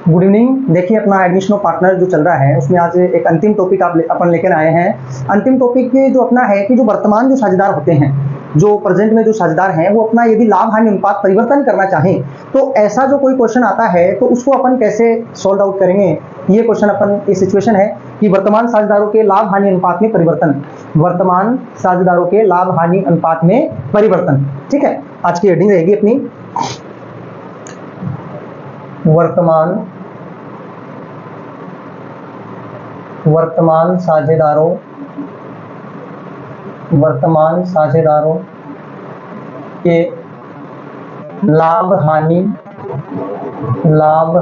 Good evening. देखिए अपना admission of partner जो चल रहा है उसमें आज एक अंतिम टॉपिक अपन लेकर आए हैं। अंतिम टॉपिक जो अपना है कि जो वर्तमान जो साझेदार होते हैं, जो प्रेजेंट में जो साझेदार हैं, वो अपना यदि लाभ हानि अनुपात परिवर्तन करना चाहें तो ऐसा जो कोई क्वेश्चन आता है तो उसको अपन कैसे सॉल्व आउट करेंगे। ये क्वेश्चन अपन ये सिचुएशन है कि वर्तमान साझेदारों के लाभ हानि अनुपात में परिवर्तन, वर्तमान साझेदारों के लाभ हानि अनुपात में परिवर्तन। ठीक है, आज की हेडिंग रहेगी अपनी वर्तमान साझेदारों के लाभ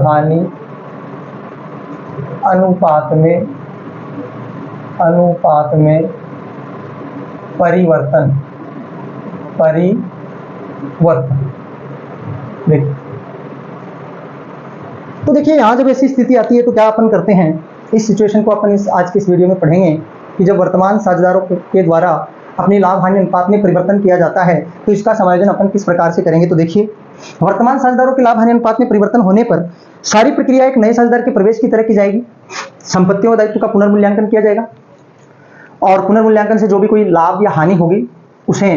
हानि अनुपात में परिवर्तन। देखिए तो देखिए यहाँ जब ऐसी स्थिति आती है तो क्या अपन करते हैं, इस सिचुएशन को अपन आज के इस वीडियो में पढ़ेंगे कि जब वर्तमान साझेदारों के द्वारा अपनी लाभ हानि अनुपात में परिवर्तन किया जाता है तो इसका समायोजन अपन किस प्रकार से करेंगे। तो देखिए वर्तमान साझेदारों के लाभ हानि अनुपात में परिवर्तन होने पर सारी प्रक्रिया एक नए साझेदार के प्रवेश की तरह की जाएगी। संपत्तियों और दायित्व का पुनर्मूल्यांकन किया जाएगा और पुनर्मूल्यांकन से जो भी कोई लाभ या हानि होगी उसे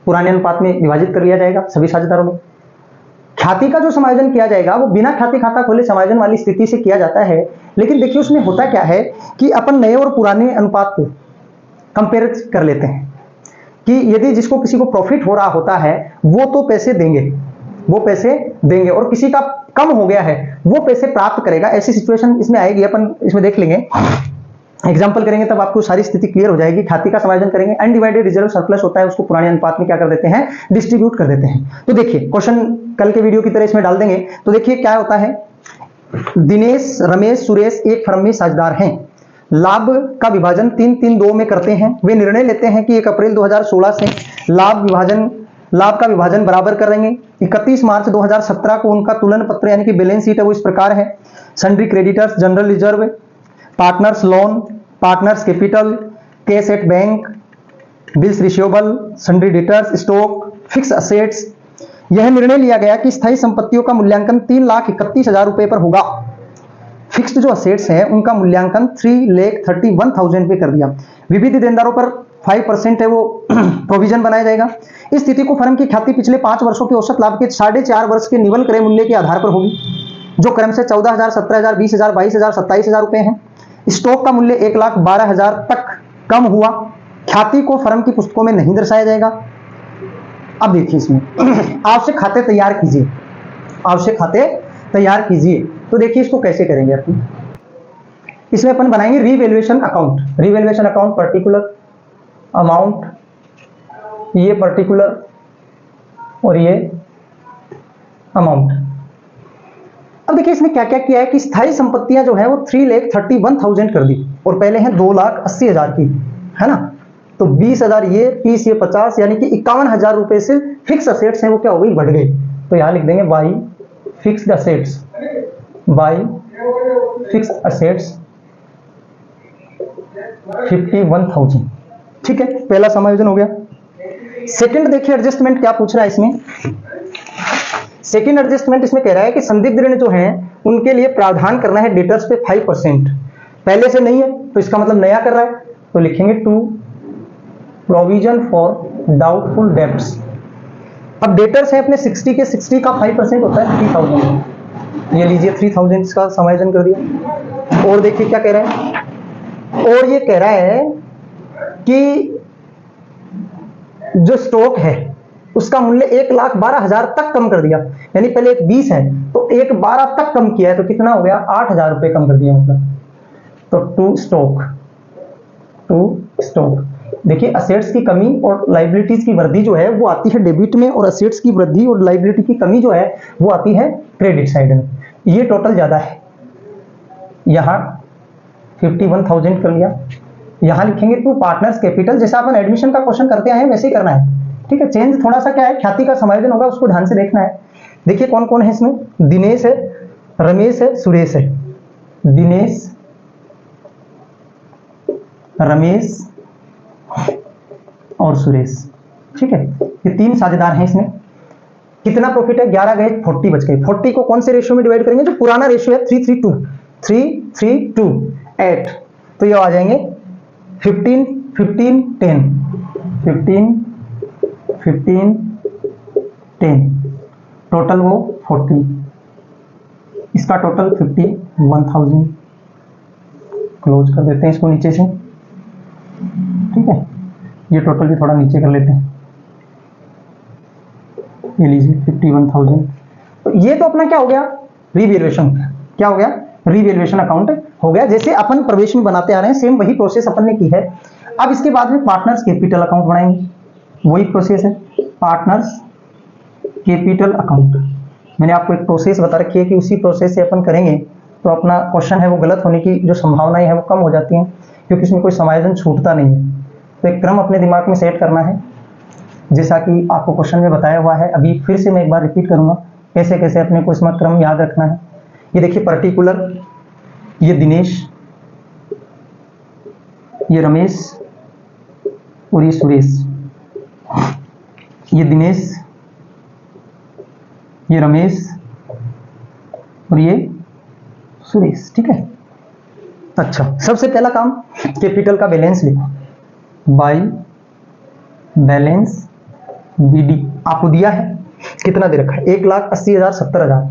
पुराने अनुपात में विभाजित कर लिया जाएगा सभी साझेदारों में। ख्याति का जो समायोजन किया जाएगा वो बिना ख्याति खाता खोले समायोजन वाली स्थिति से किया जाता है। लेकिन देखिए उसमें होता क्या है कि अपन नए और पुराने अनुपात को कंपेयर कर लेते हैं कि यदि जिसको किसी को प्रॉफिट हो रहा होता है वो तो पैसे देंगे और किसी का कम हो गया है वो पैसे प्राप्त करेगा। ऐसी सिचुएशन इसमें आएगी, अपन इसमें देख लेंगे, एग्जाम्पल करेंगे तब आपको सारी स्थिति क्लियर हो जाएगी। ख्याति का समायोजन करेंगे, अनडिवाइडेड रिजर्व सरप्लस होता है उसको पुराने अनुपात में क्या कर देते हैं, डिस्ट्रीब्यूट कर देते हैं। तो देखिए क्वेश्चन कल के वीडियो की तरह इसमें डाल देंगे। तो देखिए क्या होता है, दिनेश, रमेश, सुरेश एक फर्म में साझेदार हैं। लाभ का विभाजन 3-3-2 में करते हैं। वे निर्णय लेते हैं कि 1 अप्रैल 2016 से लाभ का विभाजन बराबर करेंगे। 31 मार्च 2017 को उनका तुलन पत्र यानी कि बैलेंस शीट है वो इस प्रकार है। Sundry creditors, general reserve, partners loan, partners capital, cash at bank, bills receivable, sundry debtors, stock, fix assets. यह निर्णय लिया गया कि स्थायी संपत्तियों का मूल्यांकन 3,31,000 रुपए पर होगा। फिक्स्ड जो असेट्स हैं उनका मूल्यांकन 3,31,000 पे कर दिया। विविध देनदारों पर 5% है वो प्रोविजन बनाया जाएगा। इस स्थिति को फर्म की ख्याति पिछले 5 वर्षों के औसत लाभ के 4.5 वर्ष के निवल क्रय मूल्य के आधार पर होगी, जो क्रम से 14,000, 17,000, 20,000, 22,000, 27,000 रुपए है। स्टॉक का मूल्य 1,12,000 तक कम हुआ। ख्याति को फर्म की पुस्तकों में नहीं दर्शाया जाएगा। अब देखिए इसमें आवश्यक खाते तैयार कीजिए। तो देखिए इसको कैसे करेंगे अपन, इसमें अपन बनाएंगे रीवैल्यूएशन अकाउंट, पर्टिकुलर अमाउंट, ये पर्टिकुलर और ये अमाउंट। अब देखिए इसमें क्या क्या किया है कि स्थायी संपत्तियां जो है वो 3,31,000 कर दी और पहले हैं 2,80,000 की, है ना। तो 20,000 ये, 30 ये, 50 यानी कि 51,000 रुपए से फिक्स असेट्स हैं वो क्या हो गई, बढ़ गई। तो यहां लिख देंगे बाई फिक्स्ड असेट्स, 51,000। ठीक है, पहला समायोजन हो गया। सेकंड देखिए एडजस्टमेंट क्या पूछ रहा है इसमें। सेकंड एडजस्टमेंट इसमें कह रहा है कि संदिग्ध ऋण जो हैं उनके लिए प्रावधान करना है डेटर्स पे 5%। पहले से नहीं है तो इसका मतलब नया कर रहा है, तो लिखेंगे to provision for doubtful debts. अब डेटर्स है अपने 60 के, 60 का 5% होता है 3,000। ये लीजिए 3,000 का समायोजन कर दिया। और देखिए क्या कह रहा है, और ये कह रहा है कि जो स्टॉक है उसका मूल्य 1,12,000 तक कम कर दिया, यानी पहले 20 है तो 1,12 तक कम किया है तो कितना हो गया, 8,000 रुपए कम कर दिया मतलब। तो टू स्टॉक देखिए असेट्स की कमी और लाइबिलिटीज की वृद्धि जो है वो आती है डेबिट में, और असेट्स की वृद्धि और लाइबिलिटी की कमी जो है वो आती है क्रेडिट साइड में। ये टोटल ज्यादा है, यहां 51,000 कर लिया। यहां लिखेंगे टू पार्टनर्स कैपिटल, जैसा अपन एडमिशन का क्वेश्चन करते हैं वैसे ही करना है। ठीक है, चेंज थोड़ा सा क्या है, ख्याति का समायोजन होगा उसको ध्यान से देखना है। देखिए कौन कौन है इसमें, दिनेश है, रमेश है, सुरेश है। दिनेश, रमेश और सुरेश। ठीक है, ये 3 साझेदार हैं इसमें। कितना प्रॉफिट है, 11 गए 40 बच गए। 40 को कौन से रेशियो में डिवाइड करेंगे, जो पुराना रेशियो है 332, 332 8, तो ये आ जाएंगे 15 15 10, 15 15 10, टोटल वो 40, इसका टोटल 51,000। क्लोज कर देते हैं इसको नीचे से, ठीक है। ये टोटल भी थोड़ा नीचे कर लेते हैं, ये लीजिए 51,000। तो ये तो अपना क्या हो गया, रीवैल्यूएशन, क्या हो गया, रीवैल्यूएशन अकाउंट हो गया। जैसे अपन प्रवेश में बनाते आ रहे हैं, सेम वही प्रोसेस अपन ने की है। अब इसके बाद में पार्टनर्स कैपिटल अकाउंट बनाएंगे, वही प्रोसेस है, पार्टनर्स कैपिटल अकाउंट। मैंने आपको एक प्रोसेस बता रखी है कि उसी प्रोसेस से अपन करेंगे तो अपना क्वेश्चन है वो गलत होने की जो संभावनाएं है वो कम हो जाती हैं, क्योंकि इसमें कोई समायोजन छूटता नहीं है। तो एक क्रम अपने दिमाग में सेट करना है, जैसा कि आपको क्वेश्चन में बताया हुआ है। अभी फिर से मैं एक बार रिपीट करूंगा कैसे कैसे अपने को इसमें क्रम याद रखना है। ये देखिए पर्टिकुलर, ये दिनेश, ये रमेश और ये सुरेश, ये दिनेश, ये रमेश और ये सुरेश, ठीक है। अच्छा, सबसे पहला काम कैपिटल का बैलेंस लिखो, बाई बैलेंस बीडी। आपको दिया है कितना दे रखा है, 1,80,000 70,000,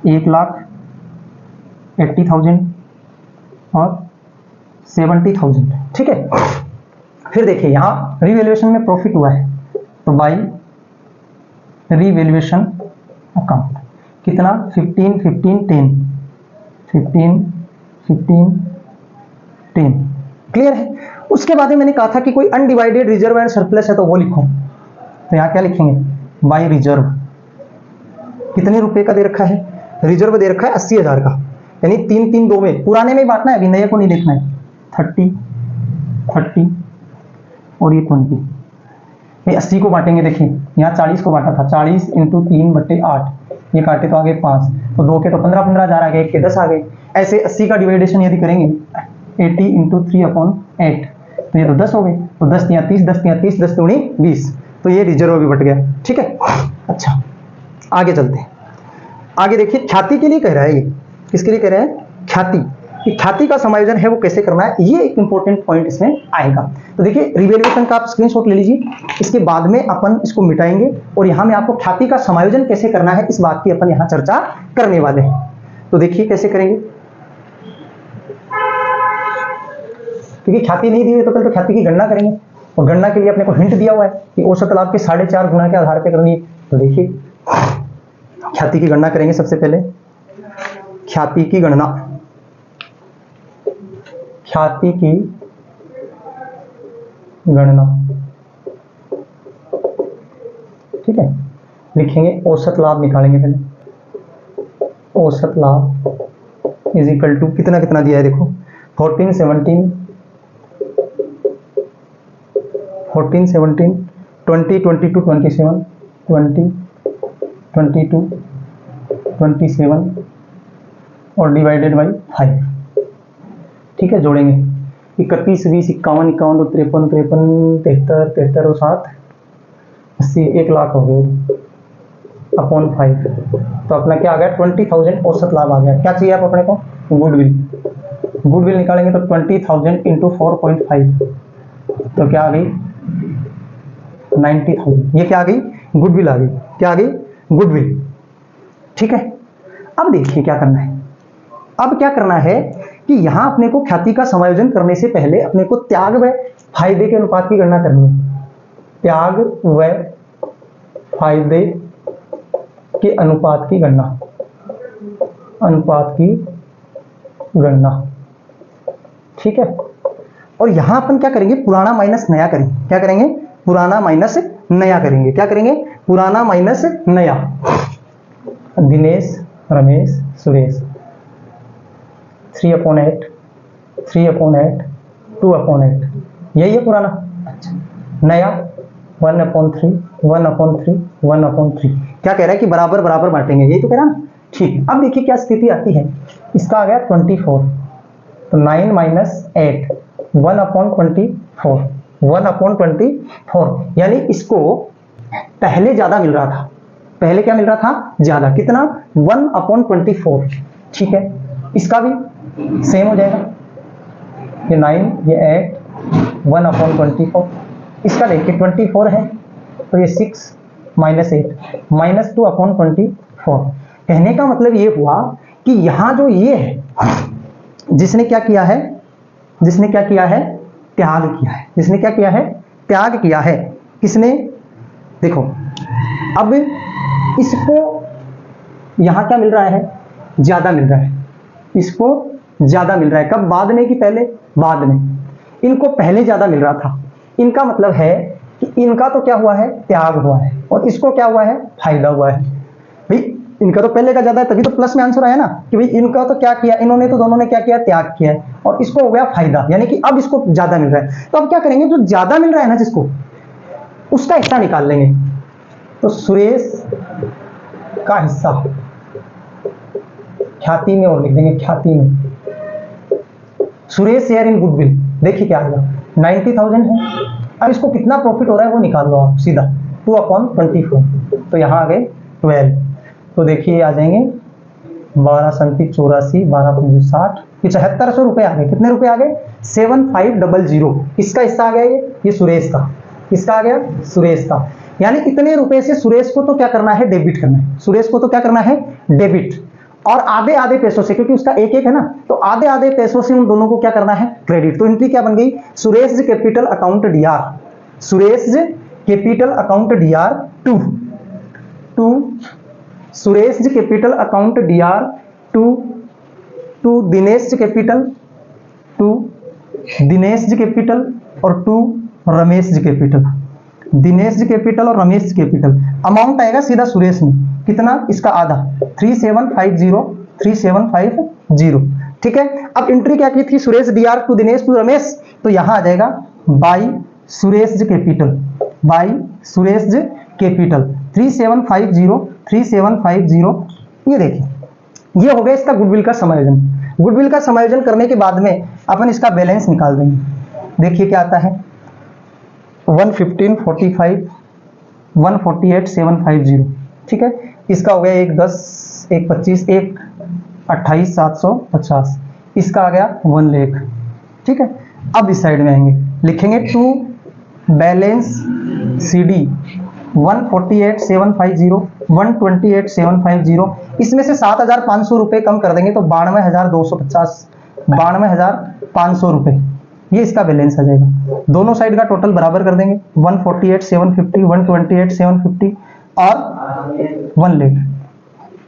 1,80,000 और 70,000, ठीक है। फिर देखिए यहां रीवैल्यूएशन में प्रॉफिट हुआ है, तो बाई रीवैल्यूएशन अकाउंट कितना, 15 15 10, 15 15 10, क्लियर है। उसके बाद में मैंने कहा था कि कोई अनडिवाइडेड रिजर्व एंड सरप्लस है तो वो लिखो, तो यहाँ क्या लिखेंगे, बाई रिजर्व। कितने रुपए का दे रखा है, रिजर्व दे रखा है 80,000 का, यानी 3 3 2 में, पुराने में ही बांटना है, अभी नए को नहीं देखना है। 30 30 और ये 20, ये 80 को बांटेंगे। देखिए यहाँ 40 को बांटा था, 40 इंटू 3/8, ये काटे तो आगे 5, तो 2 के तो 15,000 आ गए, 1 के 10 आ गए। ऐसे 80 का डिवाइडेशन यदि करेंगे 80 इंटू 3/8, तो ये तो 10 हो गए, तो 10 या 30, 10 या 30, 10 दूनी 20, तो ये रिजर्व भी बट गया, ठीक है। अच्छा आगे चलते हैं, आगे देखिए ख्याति के लिए कह रहा है, ये किसके लिए कह रहा है, ख्याति, कि ख्याति का समायोजन है वो कैसे करना है, ये एक इंपॉर्टेंट पॉइंट इसमें आएगा। तो देखिए रिवैल्यूएशन का आप स्क्रीनशॉट ले लीजिए, इसके बाद में अपन इसको मिटाएंगे और यहाँ में आपको ख्याति का समायोजन कैसे करना है इस बात की अपन यहाँ चर्चा करने वाले हैं। तो देखिए कैसे करेंगे, क्योंकि ख्याति नहीं दी हुई तो कल तो ख्याति की गणना करेंगे, और गणना के लिए अपने को हिंट दिया हुआ है कि औसत लाभ के 4.5 गुना के आधार पर करनी है। तो देखिए ख्याति की गणना करेंगे, सबसे पहले ख्याति की गणना, ख्याति की गणना, ठीक है। लिखेंगे औसत लाभ निकालेंगे पहले, औसत लाभ इज इक्वल टू कितना कितना दिया है देखो, 14 17 14 17 20 22 27 20 22 27 और डिवाइडेड बाई 5, ठीक है। जोड़ेंगे 31 20 51 51 2 53 53 73 73 और 7 80, 1 लाख हो गए अपॉन 5, तो अपना क्या आ गया 20,000 औसत लाभ आ गया। क्या चाहिए आप अपने को, गुडविल, गुडविल निकालेंगे तो 20,000 इंटू 4.5, तो क्या आ गई 90,000, ये क्या आ गई, गुडविल आ गई, क्या आ गई, गुडविल, ठीक है। अब देखिए क्या करना है, अब क्या करना है कि यहां अपने को ख्याति का समायोजन करने से पहले अपने को त्याग व फायदे के अनुपात की गणना करनी है, त्याग व फायदे के अनुपात की गणना, अनुपात की गणना, ठीक है। और यहां अपन क्या करेंगे, पुराना माइनस नया करेंगे, क्या करेंगे, पुराना माइनस नया करेंगे, क्या करेंगे, पुराना माइनस नया। दिनेश रमेश सुरेश 3/8 3/8 2/8, यही है पुराना। अच्छा नया 1/3 1/3 1/3, क्या कह रहा है कि बराबर बराबर बांटेंगे, यही तो कह रहा ना, ठीक। अब देखिए क्या स्थिति आती है, इसका आ गया 24, तो 9 - 8 1/24 1/24, यानी इसको पहले ज्यादा मिल रहा था, पहले क्या मिल रहा था, ज्यादा, कितना 1/24, ठीक है। इसका भी सेम हो जाएगा, ये 9 ये 8 1/24, इसका देखिए 24 है तो ये 6 -8 -2/24। कहने का मतलब ये हुआ कि यहां जो ये है, जिसने क्या किया है, जिसने क्या किया है, त्याग किया है, जिसने क्या किया है, त्याग किया है। किसने, देखो अब इसको यहां क्या मिल रहा है, ज्यादा मिल रहा है, इसको ज्यादा मिल रहा है। कब, बाद में कि पहले, बाद में। इनको पहले ज्यादा मिल रहा था, इनका मतलब है कि इनका तो क्या हुआ है, त्याग हुआ है, और इसको क्या हुआ है, फायदा हुआ है। भाई इनका तो पहले का ज्यादा है, तभी तो प्लस में आंसर आया ना, कि भाई इनका तो क्या किया, इन्होंने तो दोनों ने क्या किया, त्याग किया है, और इसको हो गया फायदा, यानी कि अब इसको ज्यादा मिल रहा है। तो अब क्या करेंगे, जो ज्यादा मिल रहा है ना जिसको, उसका हिस्सा निकाल लेंगे। तो सुरेश का हिस्सा ख्याति में और लिख देंगे, ख्याति में। सुरेश शेयर इन गुडविल, देखिए क्या आएगा, 90,000 है। अब इसको कितना प्रॉफिट हो रहा है वो निकाल लो आप सीधा, 2/24, तो यहाँ आ गए 12। तो देखिए आ जाएंगे 12 37 84 12 60 7500 रुपए आ गए। कितने रुपए आ गए, 7500। किसका हिस्सा आ गया, ये सुरेश का। किसका आ गया, सुरेश का। यानी इतने रुपए से सुरेश को तो क्या करना है, डेबिट करना है, सुरेश को तो क्या करना है, डेबिट। और आधे आधे पैसों से, क्योंकि उसका एक एक है ना, तो आधे आधे पैसों से उन दोनों को क्या करना है, क्रेडिट। तो एंट्री क्या बन गई, Suresh capital account DR, Suresh capital account DR to Suresh capital account DR to Dinesh capital, to Dinesh capital, और to Ramesh capital, Dinesh capital और रमेश कैपिटल। अमाउंट आएगा सीधा सुरेश में, कितना, इसका आधा, 3750। ठीक है। अब एंट्री क्या की थी, Suresh DR to Dinesh to Ramesh, तो यहां आ जाएगा by Suresh capital, by Suresh capital 3750। ये देखिए, ये हो गया इसका गुडविल का समायोजन। गुडविल का समायोजन करने के बाद में अपन इसका बैलेंस निकाल देंगे। देखिए क्या आता है, 11545 148,750। ठीक है। इसका हो गया 1 10 1 25 1 28,750। इसका आ गया 1 लाख। ठीक है। अब इस साइड में आएंगे, लिखेंगे टू बैलेंस CD 148,750 128,750। इसमें से 7,500 रुपए कम कर देंगे तो 92,250 92,500 रुपए, ये इसका बैलेंस आ जाएगा। दोनों साइड का टोटल बराबर कर देंगे, 148,750 128,750 और 1 लाख।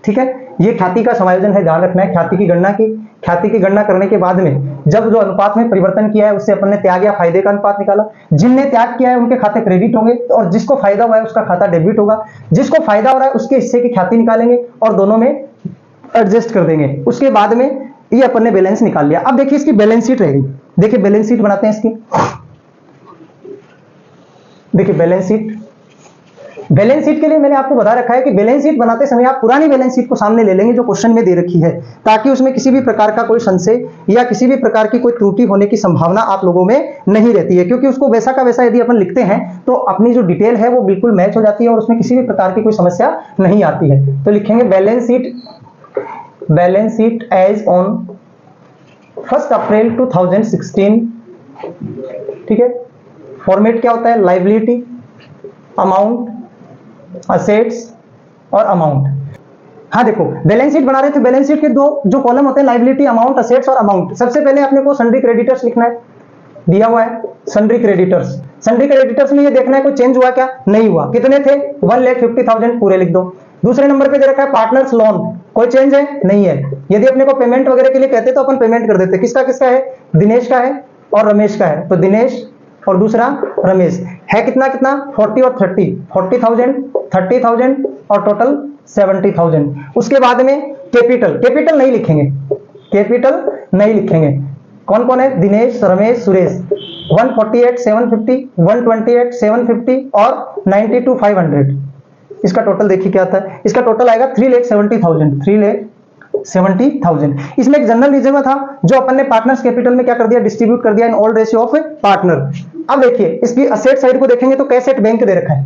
ठीक है। ये ख्याति का समायोजन है, ध्यान रखना है। ख्याति की गणना की, ख्याति की गणना करने के बाद में जब जो अनुपात में परिवर्तन किया है उससे अपन ने त्याग या फायदे का अनुपात निकाला। जिनने त्याग किया है उनके खाते क्रेडिट होंगे और जिसको फायदा हुआ है उसका खाता डेबिट होगा। जिसको फायदा हो रहा है उसके हिस्से की ख्याति निकालेंगे और दोनों में एडजस्ट कर देंगे। उसके बाद में ये अपन ने बैलेंस निकाल लिया। अब देखिए इसकी बैलेंस शीट रहेगी। देखिए बैलेंस शीट बनाते हैं इसकी। देखिए बैलेंस शीट, बैलेंस शीट के लिए मैंने आपको बता रखा है कि बैलेंस शीट बनाते समय आप पुरानी बैलेंस शीट को सामने ले लेंगे जो क्वेश्चन में दे रखी है, ताकि उसमें किसी भी प्रकार का कोई संशय या किसी भी प्रकार की कोई त्रुटि होने की संभावना आप लोगों में नहीं रहती है। क्योंकि उसको वैसा का वैसा यदि अपन लिखते हैं तो अपनी जो डिटेल है वो बिल्कुल मैच हो जाती है और उसमें किसी भी प्रकार की कोई समस्या नहीं आती है। तो लिखेंगे बैलेंस शीट एज ऑन 1 अप्रैल 2016। ठीक है। फॉर्मेट क्या होता है, लायबिलिटी, अमाउंट, असेट्स और अमाउंट। हाँ देखो बैलेंस शीट बना रहे थे, बैलेंस शीट के दो जो कॉलम होते हैं, लायबिलिटी, अमाउंट, असेट्स और अमाउंट। सबसे पहले अपने को सन्ड्री क्रेडिटर्स लिखना है, दिया हुआ है सन्ड्री क्रेडिटर्स। सन्ड्री क्रेडिटर्स में ये देखना है कोई चेंज हुआ क्या, नहीं हुआ। कितने थे, 1,50,000 पूरे लिख दो। दूसरे नंबर पे दे रखा है पार्टनर्स लोन, कोई चेंज है, नहीं है। यदि अपने को पेमेंट वगैरह के लिए कहते तो अपन पेमेंट कर देते। किसका किसका है, दिनेश का है और रमेश का है, तो दिनेश और दूसरा रमेश है। कितना कितना, 40 और 30, 40,000 और टोटल 70,000। उसके बाद में कैपिटल नहीं लिखेंगे, कैपिटल नहीं लिखेंगे। कौन कौन है, दिनेश, रमेश, सुरेश। 148,750 128,750 और 92,500। इसका टोटल देखिए क्या आता है, इसका टोटल आएगा 3,70,000 3,70,000। इसमें एक जनरल रिजर्व था जो अपन ने पार्टनर्स कैपिटल में क्या कर दिया, डिस्ट्रीब्यूट कर दिया in all ratio of partner. अब देखिए इसकी असेट साइड को देखेंगे तो कैश एट बैंक दे रखा है,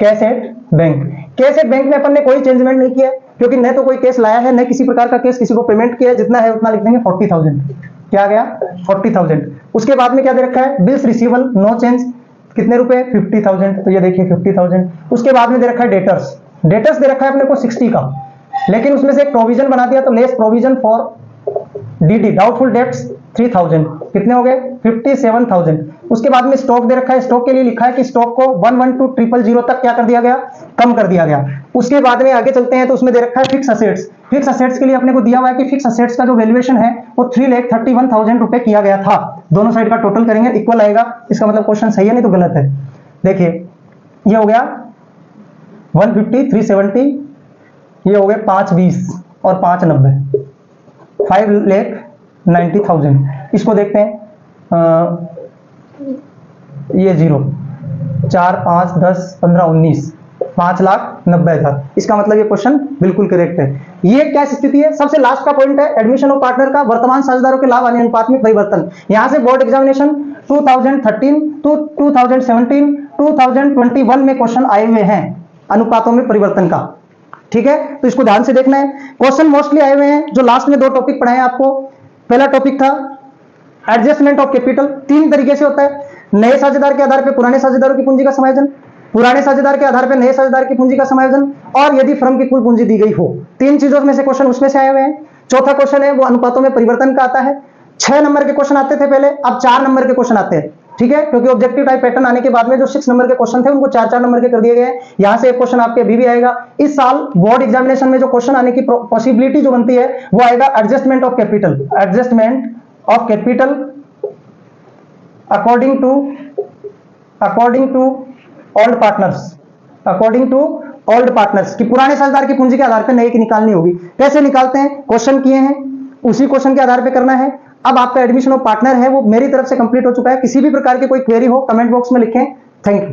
cash at bank. Cash at bank में अपन ने कोई चेंजमेंट नहीं किया क्योंकि न तो कोई केस लाया है न किसी प्रकार का केस किसी को पेमेंट किया है, जितना है उतना लिख देंगे 40,000। क्या आ गया 40,000। उसके बाद में क्या दे रखा है, बिल्स रिसीवेबल नो चेंज, कितने रुपए 50,000, तो ये देखिए 50,000। उसके बाद में दे रखा है डेटर्स, डेटर्स दे रखा है अपने को 60 का, लेकिन उसमें से एक प्रोविजन बना दिया तो less provision for DD doubtful debts 3,000, कितने हो गए 57,000। उसके बाद में स्टॉक दे रखा है, स्टॉक के लिए लिखा है कि स्टॉक को 112,000 तक क्या कर दिया गया, कम कर दिया गया। उसके बाद में आगे चलते हैं तो उसमें दे रखा है फिक्स असेट्स। फिक्स असेट्स के लिए अपने को दिया हुआ है कि फिक्स असेट्स का जो वैल्यूएशन है वो 3,31,000 रुपए किया गया था। दोनों साइड का टोटल करेंगे इक्वल आएगा, इसका मतलब क्वेश्चन सही है नहीं तो गलत है। देखिए ये हो गया 150 370, ये हो गए 520 और 590, 5,90,000। इसको देखते हैं ये 0 4 5 10 15 19 5,90,000। इसका मतलब ये क्वेश्चन बिल्कुल करेक्ट है। ये क्या स्थिति है, सबसे लास्ट का पॉइंट है एडमिशन ऑफ पार्टनर का वर्तमान साझेदारों के लाभ हानि अनुपात में परिवर्तन। यहां से बोर्ड एग्जामिनेशन 2013 टू 2017 2021 में क्वेश्चन आए हुए हैं अनुपातों में परिवर्तन का। ठीक है, तो इसको ध्यान से देखना है। क्वेश्चन मोस्टली आए हुए हैं जो लास्ट में 2 टॉपिक पढ़ाए हैं आपको। पहला टॉपिक था एडजस्टमेंट ऑफ कैपिटल, 3 तरीके से होता है, नए साझेदार के आधार पर पुराने साझेदारों की पूंजी का समायोजन, पुराने साझेदार के आधार पर नए साझेदार की पूंजी का समायोजन, और यदि फर्म की कुल पूंजी दी गई हो। 3 चीजों में से क्वेश्चन उसमें से आए हुए हैं। चौथा क्वेश्चन है वो अनुपातों में परिवर्तन का आता है। 6 नंबर के क्वेश्चन आते थे पहले, अब 4 नंबर के क्वेश्चन आते हैं। ठीक है, क्योंकि ऑब्जेक्टिव टाइप पैटर्न आने के बाद में जो 6 नंबर के क्वेश्चन थे उनको 4-4 नंबर के कर दिए गए हैं। यहां से एक क्वेश्चन आपके अभी भी आएगा। इस साल बोर्ड एग्जामिनेशन में जो क्वेश्चन आने की पॉसिबिलिटी जो बनती है वो आएगा adjustment of capital, adjustment of capital according to old partners, according to old partners कि पुराने साझेदार की पूंजी के आधार पर नए की निकालनी होगी। कैसे निकालते हैं, क्वेश्चन किए हैं उसी क्वेश्चन के आधार पर करना है। अब आपका एडमिशन ऑफ पार्टनर है वो मेरी तरफ से कंप्लीट हो चुका है। किसी भी प्रकार की कोई क्वेरी हो कमेंट बॉक्स में लिखें। Thank you.